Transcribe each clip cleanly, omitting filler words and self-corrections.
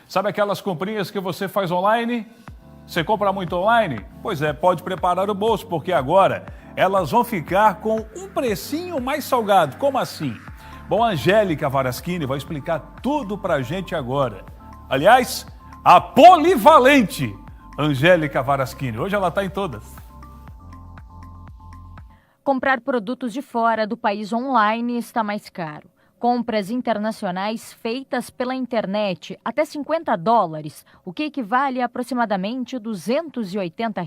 Sabe aquelas comprinhas que você faz online? Você compra muito online? Pois é, pode preparar o bolso, porque agora elas vão ficar com um precinho mais salgado. Como assim? Bom, a Angélica Varaschini vai explicar tudo pra gente agora. Aliás, a polivalente Angélica Varaschini. Hoje ela está em todas. Comprar produtos de fora do país online está mais caro. Compras internacionais feitas pela internet até $50, o que equivale a aproximadamente R$ 280,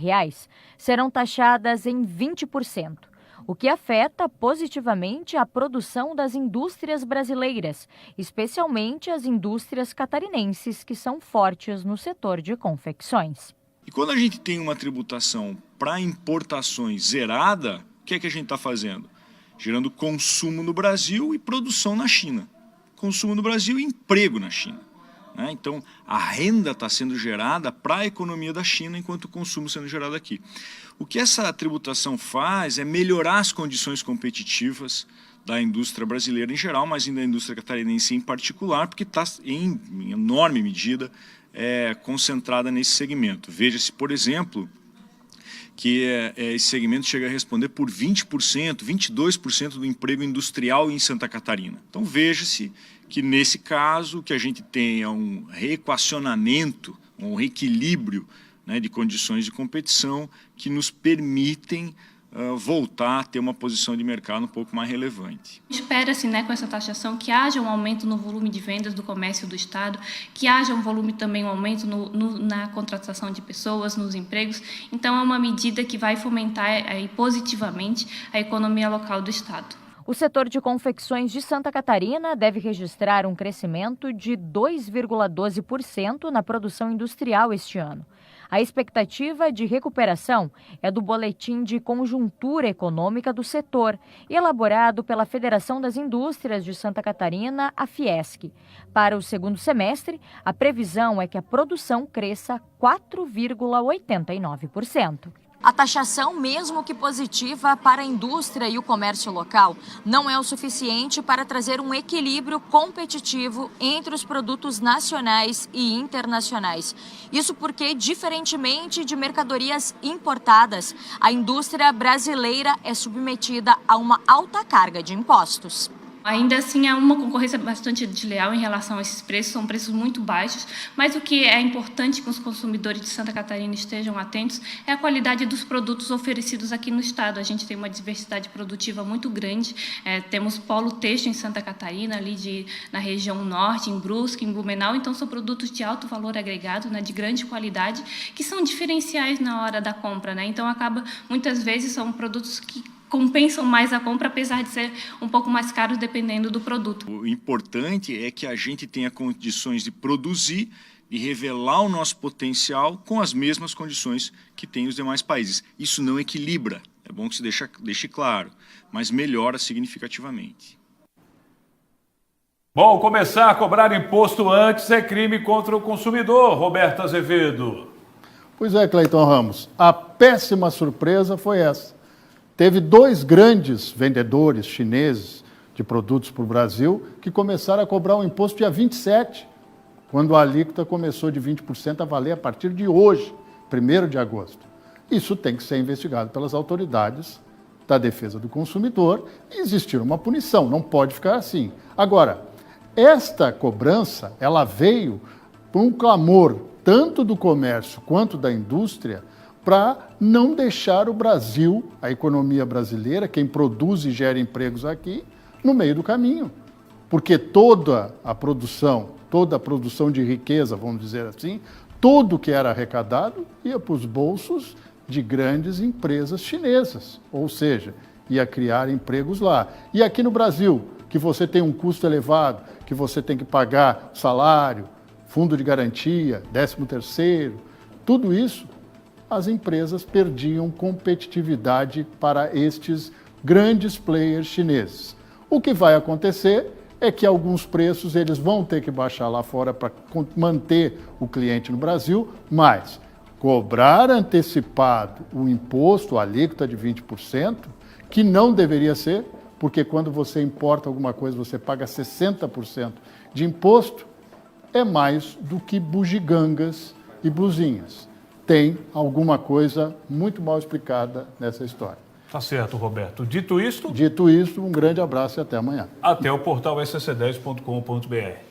serão taxadas em 20%, o que afeta positivamente a produção das indústrias brasileiras, especialmente as indústrias catarinenses, que são fortes no setor de confecções. E quando a gente tem uma tributação para importações zerada, o que é que a gente está fazendo? Gerando consumo no Brasil e produção na China. Consumo no Brasil e emprego na China. Né? Então, a renda está sendo gerada para a economia da China, enquanto o consumo sendo gerado aqui. O que essa tributação faz é melhorar as condições competitivas da indústria brasileira em geral, mas ainda da indústria catarinense em particular, porque está, em enorme medida, concentrada nesse segmento. Veja-se, por exemplo, que esse segmento chega a responder por 20%, 22% do emprego industrial em Santa Catarina. Então veja-se que nesse caso o que a gente tem é um reequacionamento, um reequilíbrio, né, de condições de competição que nos permitem voltar a ter uma posição de mercado um pouco mais relevante. Espera-se, né, com essa taxação, que haja um aumento no volume de vendas do comércio do Estado, que haja um aumento na contratação de pessoas, nos empregos. Então, é uma medida que vai fomentar positivamente a economia local do Estado. O setor de confecções de Santa Catarina deve registrar um crescimento de 2,12% na produção industrial este ano. A expectativa de recuperação é do Boletim de Conjuntura Econômica do Setor, elaborado pela Federação das Indústrias de Santa Catarina, a Fiesc. Para o segundo semestre, a previsão é que a produção cresça 4,89%. A taxação, mesmo que positiva para a indústria e o comércio local, não é o suficiente para trazer um equilíbrio competitivo entre os produtos nacionais e internacionais. Isso porque, diferentemente de mercadorias importadas, a indústria brasileira é submetida a uma alta carga de impostos. Ainda assim, há uma concorrência bastante desleal em relação a esses preços, são preços muito baixos, mas o que é importante que os consumidores de Santa Catarina estejam atentos é a qualidade dos produtos oferecidos aqui no estado. A gente tem uma diversidade produtiva muito grande, temos polo têxtil em Santa Catarina, na região norte, em Brusque, em Blumenau, então são produtos de alto valor agregado, né, de grande qualidade, que são diferenciais na hora da compra, né? Então, muitas vezes, são produtos que compensam mais a compra, apesar de ser um pouco mais caros dependendo do produto. O importante é que a gente tenha condições de produzir e revelar o nosso potencial com as mesmas condições que tem os demais países. Isso não equilibra, é bom que se deixe claro, mas melhora significativamente. Bom, começar a cobrar imposto antes é crime contra o consumidor, Roberto Azevedo. Pois é, Cleiton Ramos, a péssima surpresa foi essa. Teve 2 grandes vendedores chineses de produtos para o Brasil que começaram a cobrar um imposto dia 27, quando a alíquota começou de 20% a valer a partir de hoje, 1º de agosto. Isso tem que ser investigado pelas autoridades da defesa do consumidor e existir uma punição, não pode ficar assim. Agora, esta cobrança, ela veio por um clamor tanto do comércio quanto da indústria para não deixar o Brasil, a economia brasileira, quem produz e gera empregos aqui, no meio do caminho. Porque toda a produção de riqueza, vamos dizer assim, tudo que era arrecadado ia para os bolsos de grandes empresas chinesas, ou seja, ia criar empregos lá. E aqui no Brasil, que você tem um custo elevado, que você tem que pagar salário, fundo de garantia, 13º, tudo isso, as empresas perdiam competitividade para estes grandes players chineses. O que vai acontecer é que alguns preços eles vão ter que baixar lá fora para manter o cliente no Brasil, mas cobrar antecipado o imposto, a alíquota de 20%, que não deveria ser, porque quando você importa alguma coisa você paga 60% de imposto, é mais do que bugigangas e blusinhas. Tem alguma coisa muito mal explicada nessa história. Tá certo, Roberto. Dito isto, Dito isso, um grande abraço e até amanhã. até o portal scc10.com.br.